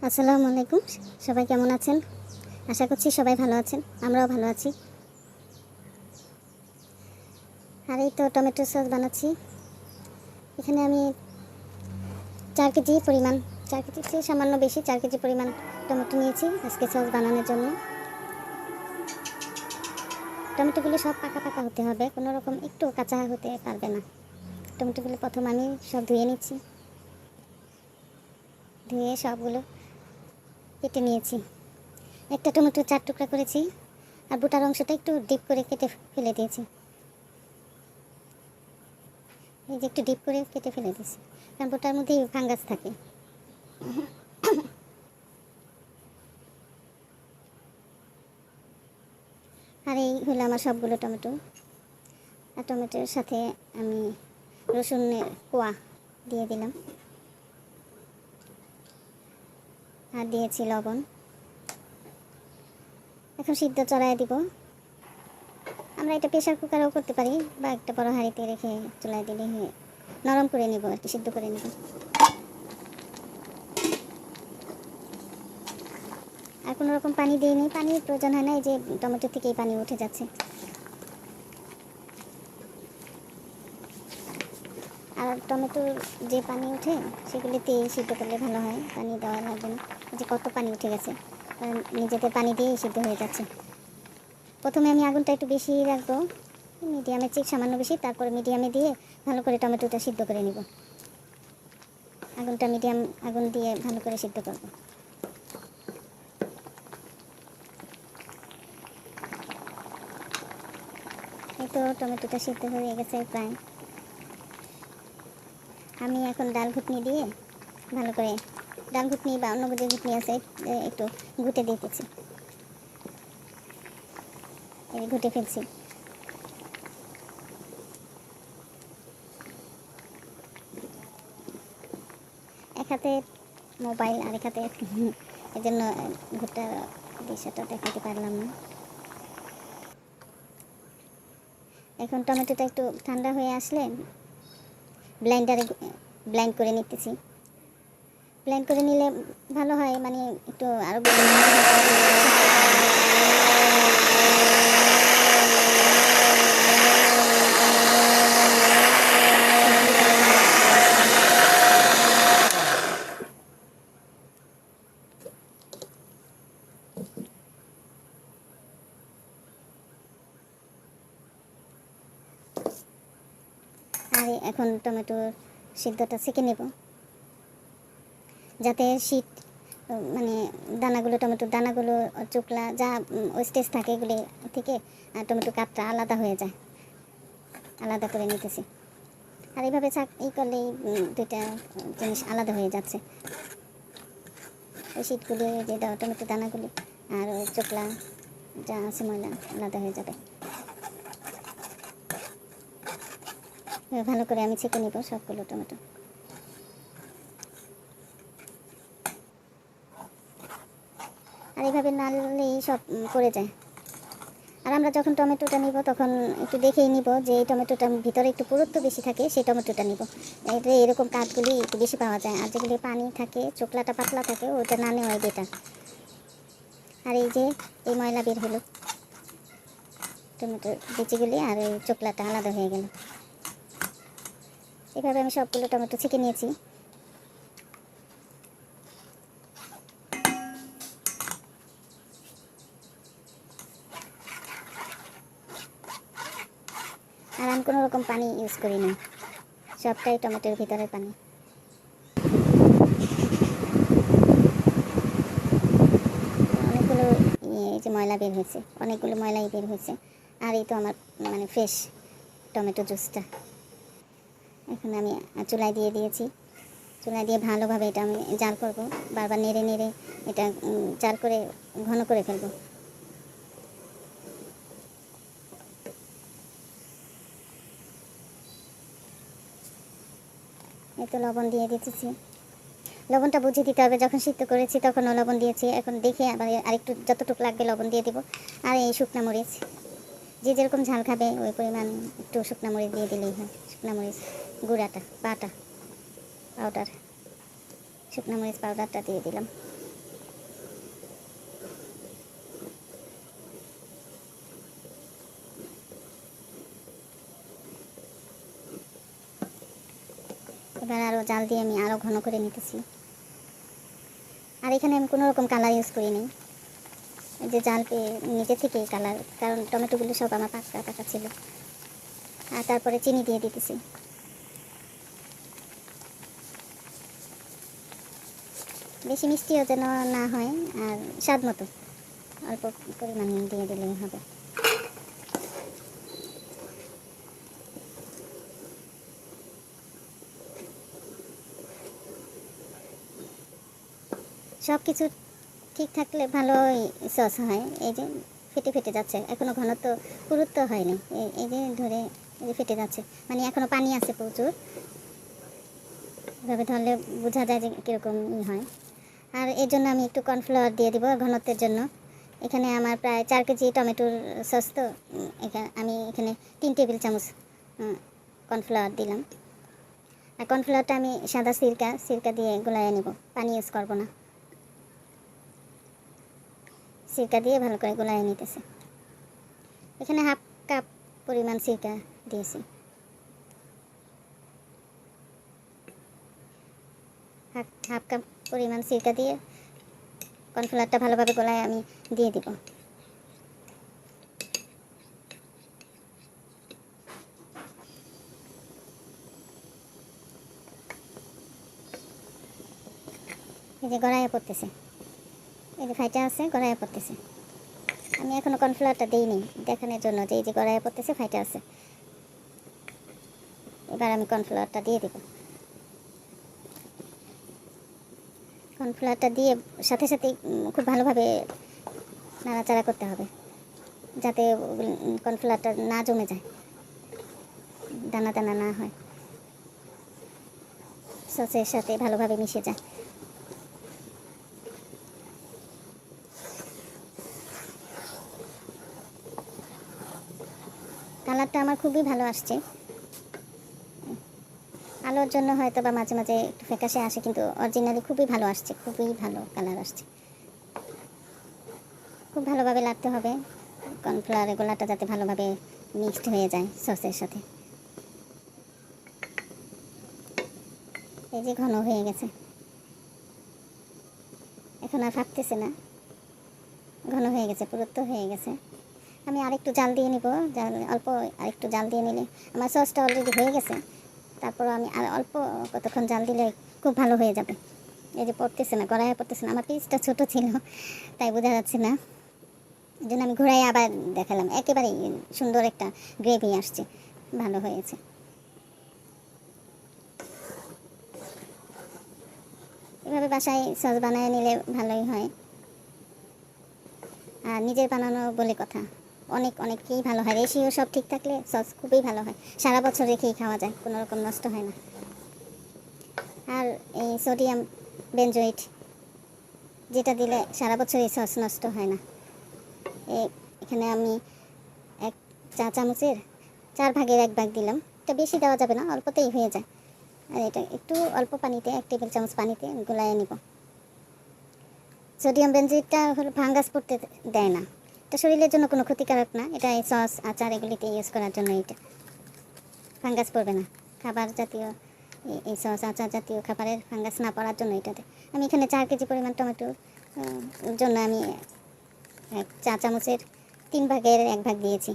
আসসালামু আলাইকুম। সবাই কেমন আছেন? আশা করছি সবাই ভালো আছেন, আমরাও ভালো আছি। আর এই তো টমেটো সস বানাচ্ছি। এখানে আমি 4 কেজি পরিমাণ, 4 কেজির চেয়ে সামান্য বেশি, 4 কেজি পরিমাণ টমেটো নিয়েছি আজকে সস বানানোর জন্য। টমেটোগুলো সব পাকা পাকা হতে হবে, কোনো রকম একটু কাঁচা হতে পারবে না। টমেটোগুলো প্রথম আমি সব ধুয়ে নিচ্ছি, ধুয়ে সবগুলো কেটে নিয়েছি। একটা টমেটো 4 টুকরা করেছি, আর বোটার অংশটা একটু ডিপ করে কেটে ফেলে দিয়েছি। এই যে একটু ডিপ করে কেটে ফেলে দিয়েছি, কারণ বোটার মধ্যে ফাঙ্গাস থাকে। আর এই হলো আমার সবগুলো টমেটো। আর টমেটোর সাথে আমি রসুনের কোয়া দিয়ে দিলাম, আর দিয়েছি লবণ। এখন সিদ্ধ চড়াই দিব। আমরা এটা প্রেশার কুকারেও করতে পারি, বা একটা বড় হাঁড়িতে রেখে চড়াই দিলে হয়ে নরম করে নেব, একটু সিদ্ধ করে নেব। আর কোনো রকম পানি দিইনি, পানির প্রয়োজন হয় না, এই যে টমেটো থেকেই পানি উঠে যাচ্ছে। আর টমেটোর যে পানি ওঠে সেগুলিতে সিদ্ধ করলে ভালো হয়, পানি দেওয়া লাগবে না। যে কত পানি উঠে গেছে, নিজেদের পানি দিয়েই সিদ্ধ হয়ে যাচ্ছে। প্রথমে আমি আগুনটা একটু বেশি রাখবো, মিডিয়ামের চেয়ে সামান্য বেশি, তারপরে মিডিয়ামে দিয়ে ভালো করে টমেটোটা সিদ্ধ করে নিব। আগুনটা মিডিয়াম আগুন দিয়ে ভালো করে সিদ্ধ করব। এই তো টমেটোটা সিদ্ধ হয়ে গেছে প্রায়। আমি এখন ডাল ঘুটনি দিয়ে ভালো করে, ডাল ঘুটনি বা অন্য যে ঘুটনি আছে একটু ঘুটে দিতেছি, ঘুটে ফেলছি। এক হাতে মোবাইল আর এক হাতে এই জন্য ঘুরটার দৃশ্যটা দেখাতে পারলাম না। এখন টমেটোটা একটু ঠান্ডা হয়ে আসলে ব্লেন্ডারে ব্লেন্ড করে নিতেছি। ব্লেন্ড করে নিলে ভালো হয়, মানে একটু আরও আর এখন টমেটোর সিদ্ধটা ছেঁকে নেব, যাতে শীত মানে দানাগুলো, টমেটোর দানাগুলো, চোকলা যা ওয়েস্টেজ থাকে এগুলি থেকে টমেটো কাঠটা আলাদা হয়ে যায়, আলাদা করে নিতেছি। আর এইভাবে করলেই দুইটা জিনিস আলাদা হয়ে যাচ্ছে। ওই শীতগুলি যে টমেটো দানাগুলি আর ওই চোকলা যা আছে ময়লা আলাদা হয়ে যাবে। ভালো করে আমি ছেঁকে নিব সবগুলো টমেটো। আর এইভাবে নাড়লেই সব পড়ে যায়। আর আমরা যখন টমেটোটা নিব তখন একটু দেখেই নিব যে এই টমেটোটার ভিতরে একটু পুরুত্ব বেশি থাকে, সেই টমেটোটা নিব। এটা এরকম কাঠগুলি একটু বেশি পাওয়া যায়, আর যেগুলি পানি থাকে, চোকলাটা পাতলা থাকে, ওটা না নেওয়াই বেটার। আর এই যে এই ময়লা বের হলো, টমেটোর বিচিগুলি আর ওই চোকলাটা আলাদা হয়ে গেল। এভাবে আমি সবগুলো টমেটো ছেঁকে নিয়েছি। আর আমি কোনো রকম পানি ইউজ করি না, সবটাই টমেটোর ভিতরের পানি। অনেকগুলো এই যে ময়লা বের হয়েছে, অনেকগুলো ময়লাই বের হয়েছে। আর এই তো আমার মানে ফ্রেশ টমেটো জুসটা। এখন আমি চুলায় দিয়ে দিয়েছি, চুলায় দিয়ে ভালোভাবে এটা আমি জাল করব, বারবার নেড়ে নেড়ে এটা জাল করে ঘন করে ফেলবো। এই তো লবণ দিয়ে দিতেছি, লবণটা বুঝে দিতে হবে, যখন সিদ্ধ করেছি তখনও লবণ দিয়েছি, এখন দেখে আবার আরেকটু যতটুকু লাগবে লবণ দিয়ে দিব। আর এই শুকনা মরিচ, যে যেরকম ঝাল খাবে ওই পরিমাণ একটু শুকনা মরিচ দিয়ে দিলেই হয়। শুকনা মরিচ গুঁড়াটা, পাউডার, শুকনা মরিচ পাউডারটা দিয়ে দিলাম। জাল দিয়ে আমি আরও ঘন করে নিতেছি। আর এখানে আমি কোনো রকম কালার ইউজ করিনি, এই যে জাল পেয়ে নিজে থেকেই কালার, কারণ টমেটোগুলো সব আমার পাকা পাকা ছিল। আর তারপরে চিনি দিয়ে দিতেছি। বেশি মিষ্টিও যেন না হয়, আর স্বাদ মতো অল্প পরিমাণ দিয়ে দিলেই হবে। সব কিছু ঠিক থাকলে ভালোই সস হয়। এই যে ফেটে ফেটে যাচ্ছে, এখনও ঘনত্ব পুরুত্ব হয়নি, এই যে ধরে এই যে ফেটে যাচ্ছে, মানে এখনও পানি আছে প্রচুর। এভাবে ধরলে বোঝা যায় যে কীরকম হয়। আর এর জন্য আমি একটু কর্নফ্লাওয়ার দিয়ে দিব ঘনত্বের জন্য। এখানে আমার প্রায় 4 কেজি টমেটোর সস, তো আমি এখানে 3 টেবিল চামচ কর্নফ্লাওয়ার দিলাম। আর কর্নফ্লাওয়ারটা আমি সাদা সিরকা দিয়ে গোলায় নেব, পানি ইউজ করবো না। সিরকা দিয়ে ভালো করে গোলায় নিতেছে। এখানে হাফ কাপ পরিমাণ সিরকা দিয়েছি। হাফ কাপ পরিমাণ সিরকা দিয়ে কর্নফ্লাওয়ারটা ভালোভাবে গোলায় আমি দিয়ে দিব। এই যে গড়াইয়া পড়তেছে, এই যে ফাইটা আছে গড়াইয়া পড়তেছে। আমি এখনও কর্নফ্লাওয়ারটা দিইনি দেখানোর জন্য যে এই যে গড়াইয়া পড়তেছে, ফাইটা আছে। এবার আমি কর্নফ্লাওয়ারটা দিয়ে দেব। কর্নফ্লাওয়ারটা দিয়ে সাথে সাথে খুব ভালোভাবে নাড়াচাড়া করতে হবে, যাতে কর্নফ্লাওয়ারটা না জমে যায়, দানা দানা না হয়, সসের সাথে ভালোভাবে মিশে যায়। কালারটা আমার খুবই ভালো আসছে। আলোর জন্য হয়তো বা মাঝে মাঝে একটু ফ্যাকাশে আসে, কিন্তু অরিজিনালি খুবই ভালো আসছে, খুবই ভালো কালার আসছে। খুব ভালোভাবে লাগতে হবে কর্নফ্লাওয়ারের গোলাটা, যাতে ভালোভাবে মিক্সড হয়ে যায় সসের সাথে। এই যে ঘন হয়ে গেছে, এখন আর ফাটতেছে না, ঘন হয়ে গেছে, পুরুত্ব হয়ে গেছে। আমি আরেকটু জাল দিয়ে নিব, অল্প আরেকটু জাল দিয়ে নিলে আমার সসটা অলরেডি হয়ে গেছে। তারপর আমি আর অল্প কতক্ষণ জাল দিলে খুব ভালো হয়ে যাবে। এই যে পড়তেছে না, গড়াইয়া পড়তেছে না, আমার পিসটা ছোটো ছিল তাই বোঝা যাচ্ছে না, এই জন্য আমি ঘুরাই আবার দেখালাম। একেবারেই সুন্দর একটা গ্রেভি আসছে, ভালো হয়েছে। এভাবে বাসায় সস বানায় নিলে ভালোই হয়। আর নিজের বানানো বলে কথা, অনেকই ভালো হয়। রেশিও সব ঠিক থাকলে সস খুবই ভালো হয়, সারা বছর রেখেই খাওয়া যায়, কোনো রকম নষ্ট হয় না। আর এই সোডিয়াম বেনজোয়েট যেটা দিলে সারা বছর এই সস নষ্ট হয় না। এখানে আমি 1 চা চামচের 4 ভাগের 1 ভাগ দিলাম। এটা বেশি দেওয়া যাবে না, অল্পতেই হয়ে যায়। আর এটা একটু অল্প পানিতে 1 টেবিল চামচ পানিতে গোলায় নিব। সোডিয়াম বেনজোয়েটটা হলো ফাঙ্গাস পড়তে দেয় না, এটা শরীরের জন্য কোনো ক্ষতিকারক না। এটা এই সস আচার এগুলিতে ইউজ করার জন্য, এটা ফাঙ্গাস পড়বে না। খাবার জাতীয় এই সস আচার জাতীয় খাবারের ফাঙ্গাস না পড়ার জন্য এটাতে। আমি এখানে 4 কেজি পরিমাণ টমেটোর জন্য আমি 1 চা চামচের 3 ভাগের 1 ভাগ দিয়েছি।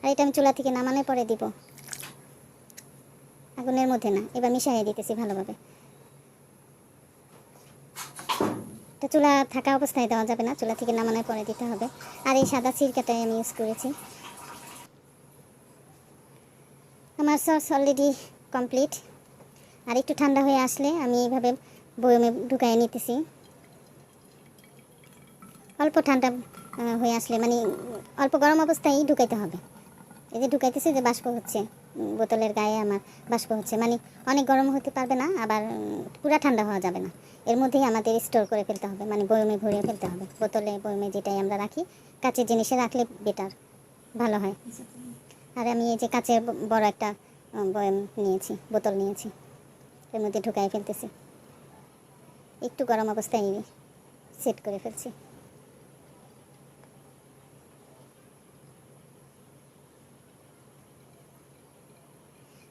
আর এটা আমি চুলা থেকে নামানোর পরে দিব, আগুনের মধ্যে না। এবার মিশিয়ে দিতেছি ভালোভাবে। এটা চুলা থাকা অবস্থায় দেওয়া যাবে না, চুলা থেকে নামানোর পরে দিতে হবে। আর এই সাদা সিরকাটাই আমি ইউজ করেছি। আমার সস অলরেডি কমপ্লিট। আর একটু ঠান্ডা হয়ে আসলে আমি এইভাবে বয়মে ঢুকাই নিতেছি। অল্প ঠান্ডা হয়ে আসলে, মানে অল্প গরম অবস্থায় ঢুকাইতে হবে। এই যে ঢুকাইতেছি, যে বাষ্প হচ্ছে বোতলের গায়ে আমার, বাষ্প হচ্ছে, মানে অনেক গরম হতে পারবে না, আবার পুরা ঠান্ডা হওয়া যাবে না। এর মধ্যেই আমাদের স্টোর করে ফেলতে হবে, মানে বয়মে ভরিয়ে ফেলতে হবে। বোতলে বয়মে যেটাই আমরা রাখি, কাঁচের জিনিসে রাখলে বেটার, ভালো হয়। আর আমি এই যে কাঁচের বড় একটা বয়ম নিয়েছি, বোতল নিয়েছি, এর মধ্যে ঢুকাই ফেলতেছি। একটু গরম অবস্থায় সেট করে ফেলছি।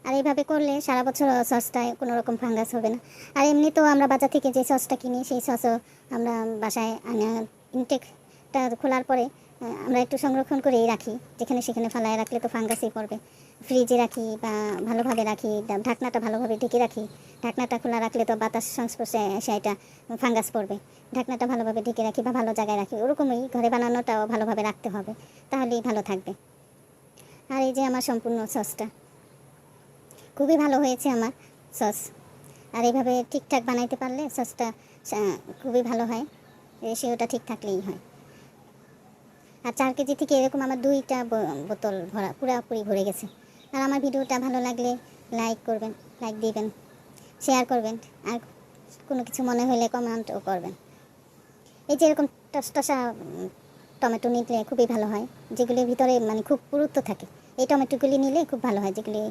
আর এইভাবে করলে সারা বছর সসটায় কোনো রকম ফাঙ্গাস হবে না। আর এমনিতেও আমরা বাজার থেকে যে সসটা কিনি সেই সসও আমরা বাসায় ইনটেকটা খোলার পরে আমরা একটু সংরক্ষণ করেই রাখি, যেখানে সেখানে ফালায় রাখলে তো ফাঙ্গাসই পড়বে। ফ্রিজে রাখি বা ভালোভাবে রাখি, ঢাকনাটা ভালোভাবে ঢেকে রাখি। ঢাকনাটা খোলা রাখলে তো বাতাস সংস্পর্শে এসে এটা ফাঙ্গাস পড়বে। ঢাকনাটা ভালোভাবে ঢেকে রাখি বা ভালো জায়গায় রাখি, ওরকমই ঘরে বানানোটাও ভালোভাবে রাখতে হবে, তাহলেই ভালো থাকবে। আর এই যে আমার সম্পূর্ণ সসটা খুবই ভালো হয়েছে আমার সস। আর এইভাবে ঠিকঠাক বানাইতে পারলে সসটা খুবই ভালো হয়, রেশিওটা ঠিক থাকলেই হয়। আর 4 কেজি থেকে এরকম আমার 2টা বোতল ভরা, পুরোপুরি ভরে গেছে। আর আমার ভিডিওটা ভালো লাগলে লাইক করবেন, লাইক দিবেন, শেয়ার করবেন, আর কোনো কিছু মনে হলে কমেন্টও করবেন। এই যে এরকম টসটসা টমেটো নিলে খুবই ভালো হয়, যেগুলির ভিতরে মানে খুব পুরুত্ব থাকে। এই টমেটোগুলি নিলে খুব ভালো হয়, যেগুলি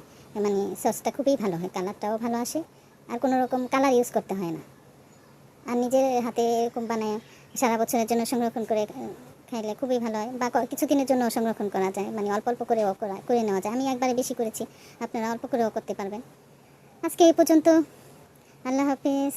মানে সসটা খুবই ভালো হয়, কালারটাও ভালো আসে, আর কোনো রকম কালার ইউজ করতে হয় না। আর নিজের হাতে এরকম বানায় সারা বছরের জন্য সংরক্ষণ করে খাইলে খুবই ভালো হয়, বা কিছুদিনের জন্য সংরক্ষণ করা যায়, মানে অল্প অল্প করেও করে নেওয়া যায়। আমি একবারে বেশি করেছি, আপনারা অল্প করেও করতে পারবেন। আজকে এই পর্যন্ত, আল্লাহ হাফিজ।